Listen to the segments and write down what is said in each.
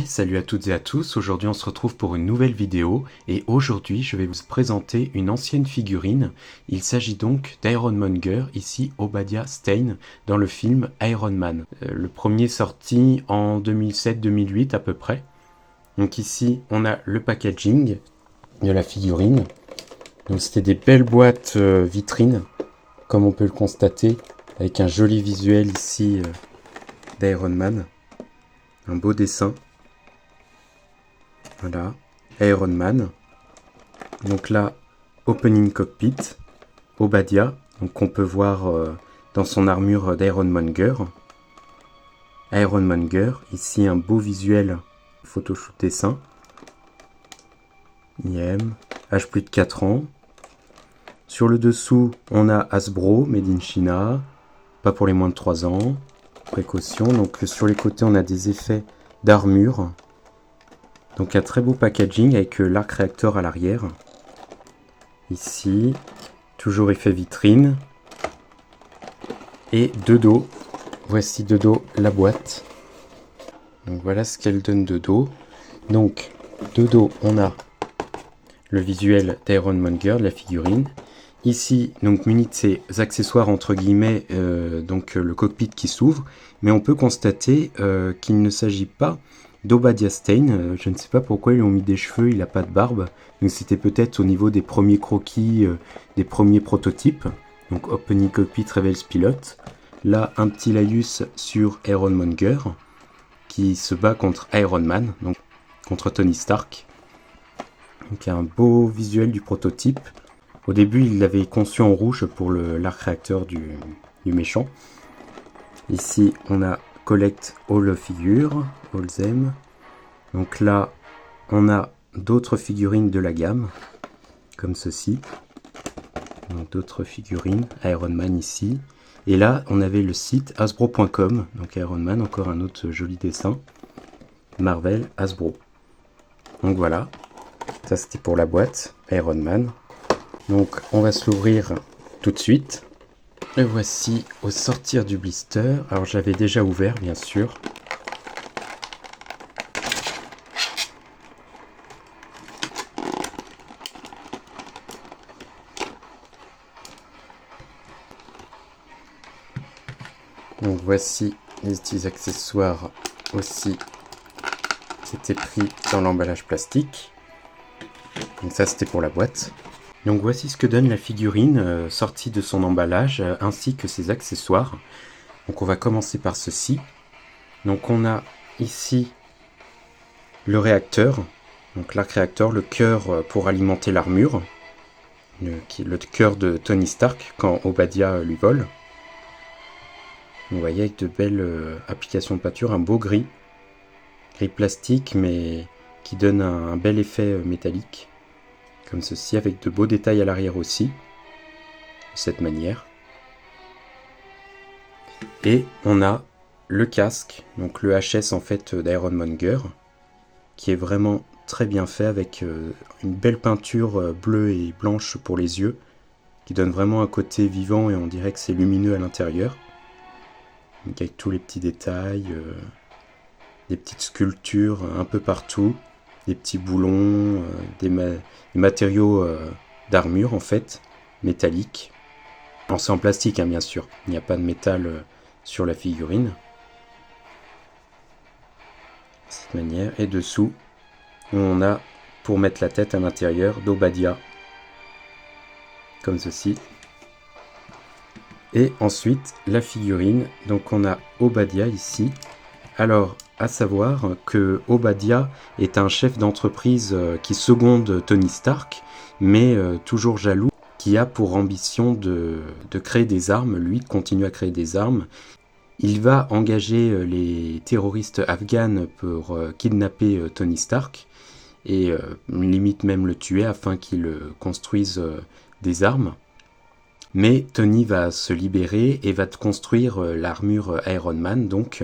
Salut à toutes et à tous, aujourd'hui on se retrouve pour une nouvelle vidéo et aujourd'hui je vais vous présenter une ancienne figurine. Il s'agit donc d'Ironmonger, ici Obadiah Stane, dans le film Iron Man. Le premier sorti en 2007-2008 à peu près. Donc ici on a le packaging de la figurine. Donc c'était des belles boîtes vitrines, comme on peut le constater, avec un joli visuel ici d'Iron Man. Un beau dessin. Voilà, Iron Man. Donc là, Opening Cockpit, Obadiah, donc qu'on peut voir dans son armure d'Ironmonger. Ironmonger, ici un beau visuel photoshoot dessin. IM, âge plus de 4 ans. Sur le dessous, on a Hasbro, Made in China, pas pour les moins de 3 ans. Précaution, donc sur les côtés, on a des effets d'armure. Donc un très beau packaging avec l'arc réacteur à l'arrière. Ici, toujours effet vitrine. Et de dos, voici de dos la boîte. Donc voilà ce qu'elle donne de dos. Donc de dos, on a le visuel d'Ironmonger, de la figurine. Ici, donc muni de ces accessoires entre guillemets, donc le cockpit qui s'ouvre. Mais on peut constater qu'il ne s'agit pas d'Obadiah Stane. Je ne sais pas pourquoi ils lui ont mis des cheveux, il n'a pas de barbe. Donc c'était peut-être au niveau des premiers croquis, des premiers prototypes. Donc Opening Cockpit Rebels Pilot. Là, un petit laïus sur Ironmonger qui se bat contre Iron Man, donc contre Tony Stark. Donc un beau visuel du prototype. Au début, il l'avait conçu en rouge pour l'arc réacteur du méchant. Ici, on a Collect All Figures, All Them. Donc là, on a d'autres figurines de la gamme, comme ceci. Donc d'autres figurines, Iron Man ici. Et là, on avait le site hasbro.com, donc Iron Man, encore un autre joli dessin. Marvel, Hasbro. Donc voilà, ça c'était pour la boîte, Iron Man. Donc on va se l'ouvrir tout de suite. Le voici au sortir du blister. Alors je l'avais déjà ouvert bien sûr. Donc voici les petits accessoires aussi qui étaient pris dans l'emballage plastique. Donc ça c'était pour la boîte. Donc voici ce que donne la figurine sortie de son emballage ainsi que ses accessoires. Donc on va commencer par ceci. Donc on a ici le réacteur, donc l'arc réacteur, le cœur pour alimenter l'armure, qui est le cœur de Tony Stark quand Obadiah lui vole. Vous voyez avec de belles applications de peinture, un beau gris plastique mais qui donne un bel effet métallique. Comme ceci, avec de beaux détails à l'arrière aussi, de cette manière. Et on a le casque, donc le HS en fait d'Ironmonger, qui est vraiment très bien fait avec une belle peinture bleue et blanche pour les yeux, qui donne vraiment un côté vivant et on dirait que c'est lumineux à l'intérieur. Donc avec tous les petits détails, des petites sculptures un peu partout. Des petits boulons, des matériaux d'armure en fait, métalliques. Alors c'est en plastique hein, bien sûr, il n'y a pas de métal sur la figurine. De cette manière, et dessous, on a pour mettre la tête à l'intérieur d'Obadiah, comme ceci. Et ensuite la figurine, donc on a Obadiah ici. Alors, à savoir que Obadiah est un chef d'entreprise qui seconde Tony Stark, mais toujours jaloux, qui a pour ambition de créer des armes, lui, de continuer à créer des armes. Il va engager les terroristes afghans pour kidnapper Tony Stark, et limite même le tuer afin qu'il construise des armes. Mais Tony va se libérer et va construire l'armure Iron Man, donc,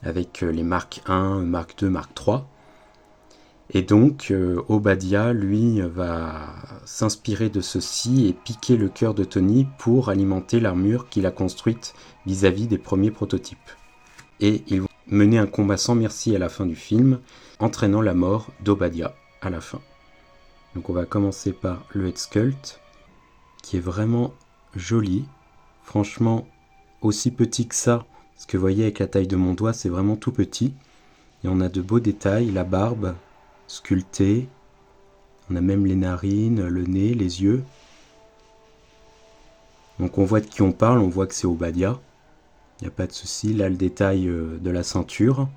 avec les Mark 1, Mark 2, Mark 3. Et donc, Obadiah, lui, va s'inspirer de ceci et piquer le cœur de Tony pour alimenter l'armure qu'il a construite vis-à-vis des premiers prototypes. Et ils vont mener un combat sans merci à la fin du film, entraînant la mort d'Obadiah à la fin. Donc on va commencer par le head sculpt, qui est vraiment joli. Franchement, aussi petit que ça, parce que vous voyez avec la taille de mon doigt, c'est vraiment tout petit. Et on a de beaux détails, la barbe sculptée, on a même les narines, le nez, les yeux. Donc on voit de qui on parle, on voit que c'est Obadiah. Il n'y a pas de souci. Là le détail de la ceinture,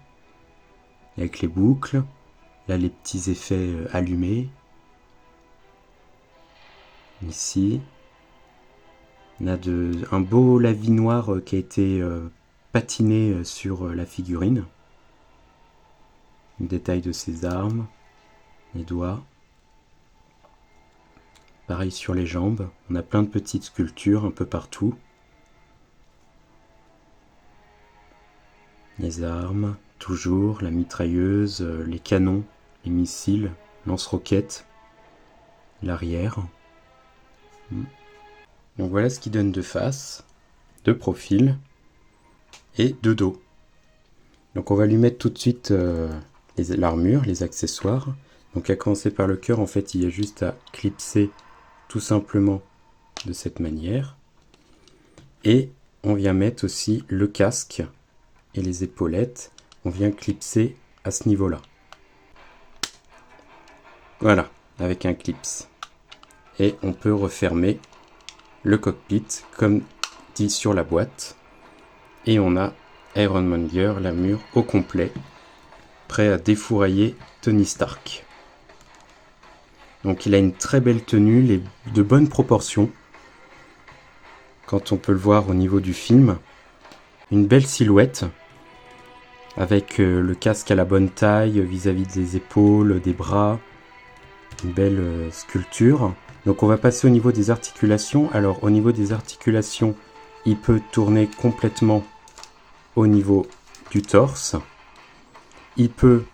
avec les boucles. Là les petits effets allumés. Ici, on a un beau lavis noir qui a été patiné sur la figurine. Le détail de ses armes, les doigts. Pareil sur les jambes, on a plein de petites sculptures un peu partout. Les armes, toujours, la mitrailleuse, les canons, les missiles, lance-roquettes, l'arrière. Donc voilà ce qui donne de face, de profil et de dos. Donc on va lui mettre tout de suite l'armure, les accessoires. Donc à commencer par le cœur, en fait il y a juste à clipser tout simplement de cette manière. Et on vient mettre aussi le casque et les épaulettes. On vient clipser à ce niveau-là. Voilà, avec un clips. Et on peut refermer le cockpit comme dit sur la boîte. Et on a Ironmonger, l'armure au complet, prêt à défourailler Tony Stark. Donc il a une très belle tenue, de bonnes proportions. Quand on peut le voir au niveau du film. Une belle silhouette, avec le casque à la bonne taille vis-à-vis des épaules, des bras. Une belle sculpture. Donc on va passer au niveau des articulations. Alors au niveau des articulations, il peut tourner complètement au niveau du torse. Il peut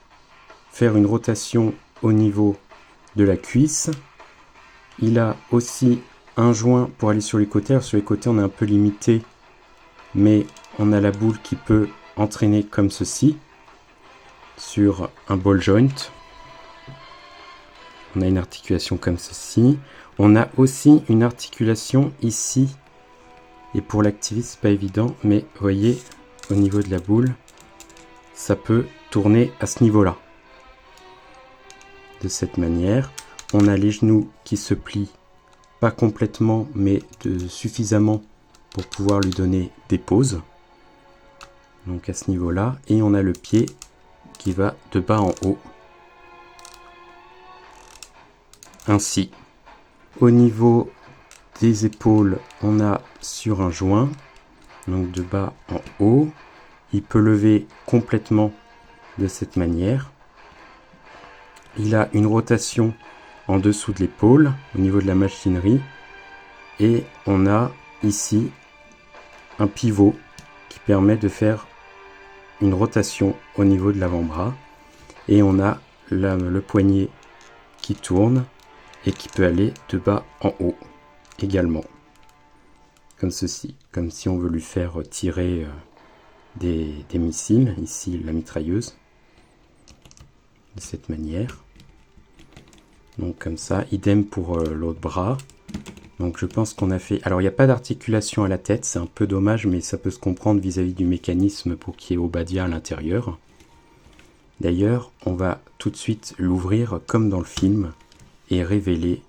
faire une rotation au niveau de la cuisse. Il a aussi un joint pour aller sur les côtés. Alors sur les côtés on est un peu limité, mais on a la boule qui peut entraîner comme ceci sur un ball joint. On a une articulation comme ceci. On a aussi une articulation ici. Et pour l'activer, c'est pas évident, mais vous voyez, au niveau de la boule, ça peut tourner à ce niveau-là. De cette manière, on a les genoux qui se plient, pas complètement, mais suffisamment pour pouvoir lui donner des pauses. Donc à ce niveau-là, et on a le pied qui va de bas en haut. Ainsi, au niveau des épaules, on a sur un joint, donc de bas en haut. Il peut lever complètement de cette manière. Il a une rotation en dessous de l'épaule, au niveau de la machinerie. Et on a ici un pivot qui permet de faire une rotation au niveau de l'avant-bras. Et on a le poignet qui tourne et qui peut aller de bas en haut également, comme ceci, comme si on veut lui faire tirer des missiles, ici la mitrailleuse, de cette manière. Donc comme ça, idem pour l'autre bras. Donc je pense qu'on a fait... Alors il n'y a pas d'articulation à la tête, c'est un peu dommage, mais ça peut se comprendre vis-à-vis du mécanisme pour qu'il y ait Obadiah à l'intérieur. D'ailleurs, on va tout de suite l'ouvrir comme dans le film et révéler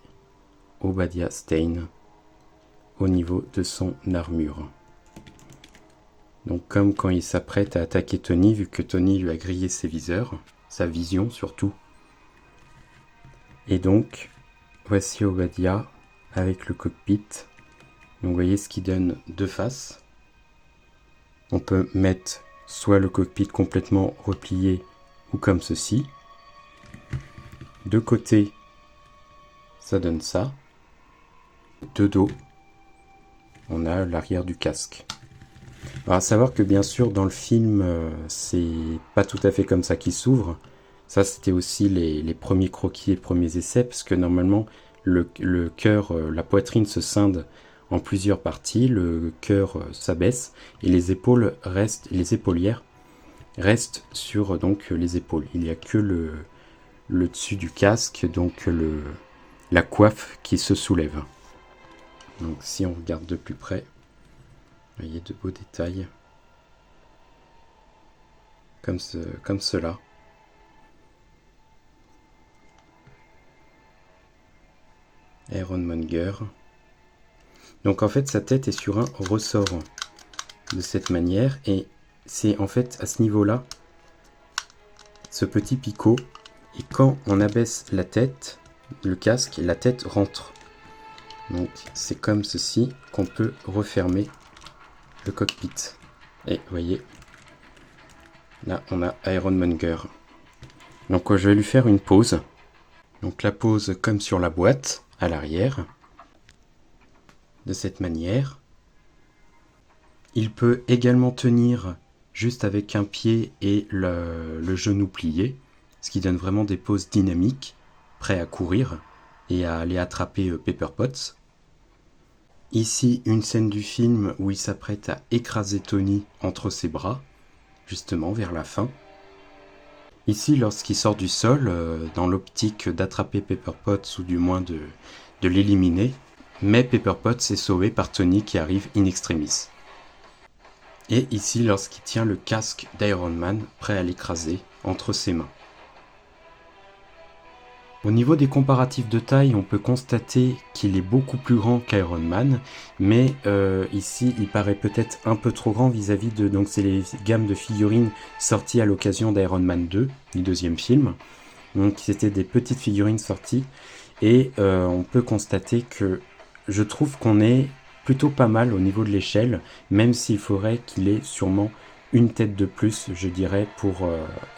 Obadiah Stane au niveau de son armure. Donc comme quand il s'apprête à attaquer Tony, vu que Tony lui a grillé ses viseurs, sa vision surtout. Et donc, voici Obadiah avec le cockpit. Donc vous voyez ce qui donne deux faces. On peut mettre soit le cockpit complètement replié ou comme ceci. De côté, ça donne ça. De dos, on a l'arrière du casque. Alors à savoir que bien sûr dans le film, c'est pas tout à fait comme ça qu'il s'ouvre. Ça c'était aussi les premiers croquis et premiers essais, parce que normalement le cœur, la poitrine se scinde en plusieurs parties, le cœur s'abaisse et les épaules restent, les épaulières reste sur donc les épaules. Il n'y a que le dessus du casque, donc la coiffe qui se soulève. Donc si on regarde de plus près, vous voyez de beaux détails. Comme cela. Ironmonger. Donc en fait sa tête est sur un ressort de cette manière et c'est en fait à ce niveau-là ce petit picot, et quand on abaisse la tête, le casque, la tête rentre. Donc c'est comme ceci qu'on peut refermer le cockpit. Et vous voyez, là on a Ironmonger. Donc je vais lui faire une pose. Donc la pose comme sur la boîte, à l'arrière, de cette manière. Il peut également tenir juste avec un pied et le genou plié, ce qui donne vraiment des poses dynamiques, prêt à courir et à aller attraper Pepper Potts. Ici, une scène du film où il s'apprête à écraser Tony entre ses bras, justement vers la fin. Ici, lorsqu'il sort du sol, dans l'optique d'attraper Pepper Potts ou du moins de l'éliminer, mais Pepper Potts est sauvé par Tony qui arrive in extremis. Et ici, lorsqu'il tient le casque d'Iron Man, prêt à l'écraser entre ses mains. Au niveau des comparatifs de taille, on peut constater qu'il est beaucoup plus grand qu'Iron Man, mais ici, il paraît peut-être un peu trop grand vis-à-vis de... Donc c'est les gammes de figurines sorties à l'occasion d'Iron Man 2, du deuxième film. Donc c'était des petites figurines sorties, et on peut constater que je trouve qu'on est plutôt pas mal au niveau de l'échelle, même s'il faudrait qu'il ait sûrement une tête de plus, je dirais, pour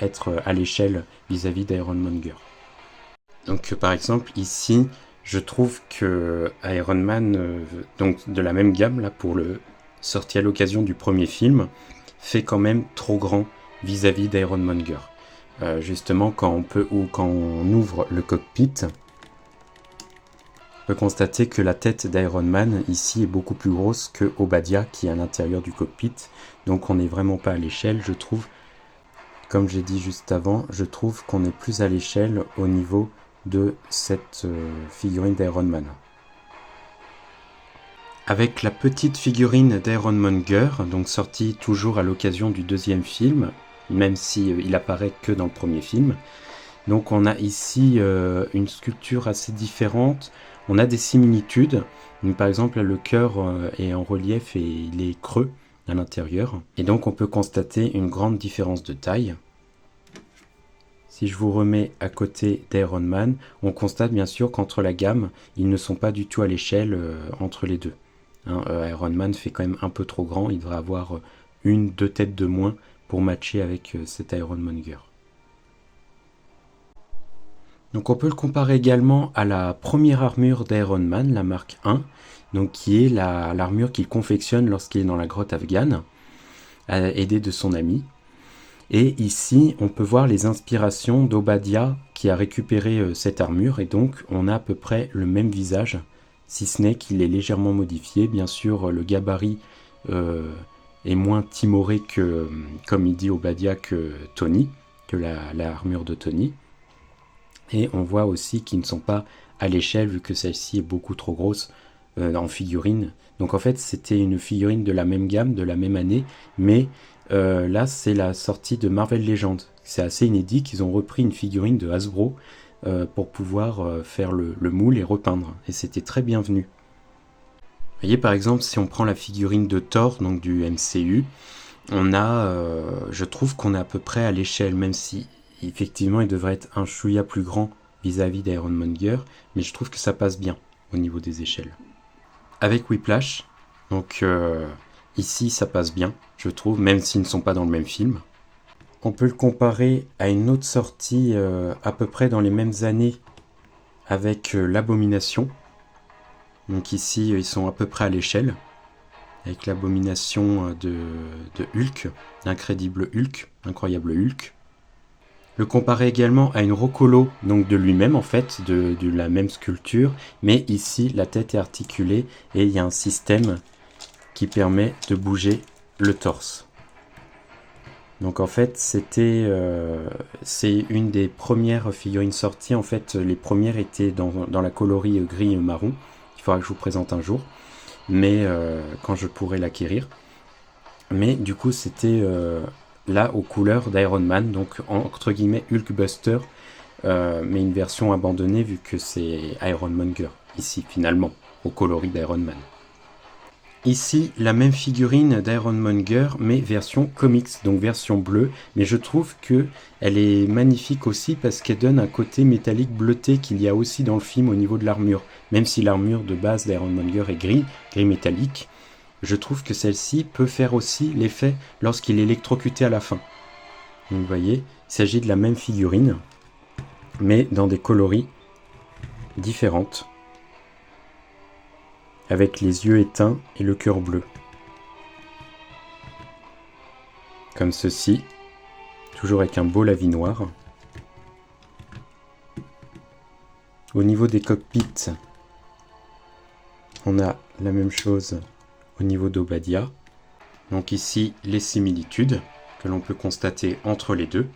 être à l'échelle vis-à-vis d'Ironmonger. Donc par exemple ici, je trouve que Iron Man, donc de la même gamme là pour le sorti à l'occasion du premier film, fait quand même trop grand vis-à-vis d'Ironmonger. Justement quand on ouvre le cockpit, on peut constater que la tête d'Iron Man ici est beaucoup plus grosse que Obadiah qui est à l'intérieur du cockpit. Donc on n'est vraiment pas à l'échelle, je trouve. Comme j'ai dit juste avant, je trouve qu'on est plus à l'échelle au niveau de cette figurine d'Iron Man. Avec la petite figurine d'Ironmonger, donc sortie toujours à l'occasion du deuxième film, même si il apparaît que dans le premier film. Donc on a ici une sculpture assez différente. On a des similitudes. Donc, par exemple, le cœur est en relief et il est creux à l'intérieur. Et donc on peut constater une grande différence de taille. Si je vous remets à côté d'Iron Man, on constate bien sûr qu'entre la gamme, ils ne sont pas du tout à l'échelle entre les deux. Iron Man fait quand même un peu trop grand, il devrait avoir deux têtes de moins pour matcher avec cet Ironmonger. Donc on peut le comparer également à la première armure d'Iron Man, la Mark 1, donc qui est l'armure qu'il confectionne lorsqu'il est dans la grotte afghane, aidé de son ami. Et ici, on peut voir les inspirations d'Obadiah qui a récupéré cette armure, et donc on a à peu près le même visage, si ce n'est qu'il est légèrement modifié. Bien sûr, le gabarit est moins timoré que, comme il dit Obadiah, que Tony, que la armure de Tony. Et on voit aussi qu'ils ne sont pas à l'échelle, vu que celle-ci est beaucoup trop grosse en figurine. Donc en fait, c'était une figurine de la même gamme, de la même année, mais là, c'est la sortie de Marvel Legends. C'est assez inédit qu'ils ont repris une figurine de Hasbro pour pouvoir faire le moule et repeindre. Et c'était très bienvenu. Vous voyez, par exemple, si on prend la figurine de Thor, donc du MCU, on a, je trouve qu'on est à peu près à l'échelle, même si effectivement il devrait être un chouïa plus grand vis-à-vis d'Ironmonger, mais je trouve que ça passe bien au niveau des échelles. Avec Whiplash, donc ici ça passe bien, je trouve, même s'ils ne sont pas dans le même film. On peut le comparer à une autre sortie à peu près dans les mêmes années avec l'Abomination. Donc ici ils sont à peu près à l'échelle, avec l'Abomination de Hulk, l'incrédible Hulk, incroyable Hulk. Le comparer également à une Rocolo, donc de lui-même en fait, de la même sculpture, mais ici la tête est articulée et il y a un système qui permet de bouger le torse. Donc en fait, c'est une des premières figurines sorties. En fait, les premières étaient dans la coloris gris marron. Il faudra que je vous présente un jour, mais quand je pourrai l'acquérir. Mais du coup, c'était là aux couleurs d'Iron Man, donc entre guillemets Hulkbuster, mais une version abandonnée vu que c'est Iron Monger ici finalement au coloris d'Iron Man. Ici, la même figurine d'Iron Monger, mais version comics, donc version bleue. Mais je trouve que elle est magnifique aussi parce qu'elle donne un côté métallique bleuté qu'il y a aussi dans le film au niveau de l'armure. Même si l'armure de base d'Iron Monger est gris métallique, je trouve que celle-ci peut faire aussi l'effet lorsqu'il est électrocuté à la fin. Donc vous voyez, il s'agit de la même figurine, mais dans des coloris différentes, avec les yeux éteints et le cœur bleu. Comme ceci, toujours avec un beau lavis noir. Au niveau des cockpits, on a la même chose au niveau d'Obadiah. Donc ici, les similitudes que l'on peut constater entre les deux.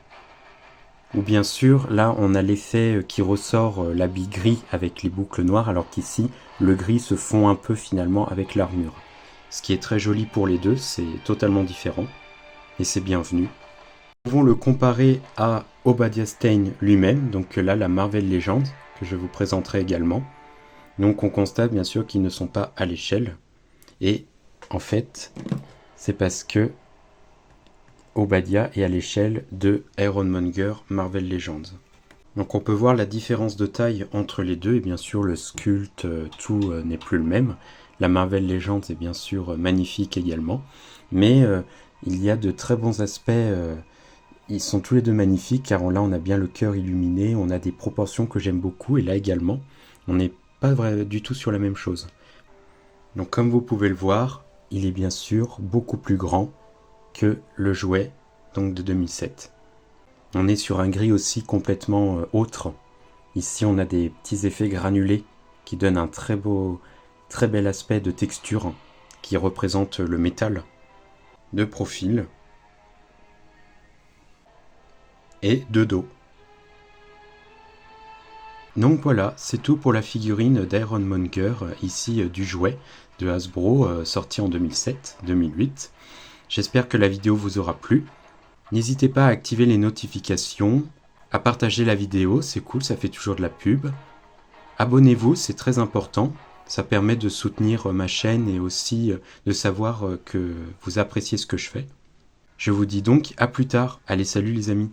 Ou bien sûr, là, on a l'effet qui ressort l'habit gris avec les boucles noires, alors qu'ici, le gris se fond un peu finalement avec l'armure. Ce qui est très joli pour les deux, c'est totalement différent, et c'est bienvenu. Nous pouvons le comparer à Obadiah Stane lui-même, donc là, la Marvel Legends, que je vous présenterai également. Donc on constate bien sûr qu'ils ne sont pas à l'échelle, et en fait, c'est parce que Obadiah est à l'échelle de Ironmonger Marvel Legends. Donc on peut voir la différence de taille entre les deux, et bien sûr le sculpte, tout n'est plus le même. La Marvel Legends est bien sûr magnifique également, mais il y a de très bons aspects, ils sont tous les deux magnifiques, car là on a bien le cœur illuminé, on a des proportions que j'aime beaucoup, et là également, on n'est pas du tout sur la même chose. Donc comme vous pouvez le voir, il est bien sûr beaucoup plus grand que le jouet donc de 2007. On est sur un gris aussi complètement autre. Ici on a des petits effets granulés qui donnent un très bel aspect de texture qui représente le métal de profil et de dos. Donc voilà, c'est tout pour la figurine d'Ironmonger, ici du jouet de Hasbro, sorti en 2007-2008. J'espère que la vidéo vous aura plu. N'hésitez pas à activer les notifications, à partager la vidéo, c'est cool, ça fait toujours de la pub. Abonnez-vous, c'est très important, ça permet de soutenir ma chaîne et aussi de savoir que vous appréciez ce que je fais. Je vous dis donc à plus tard, allez salut les amis.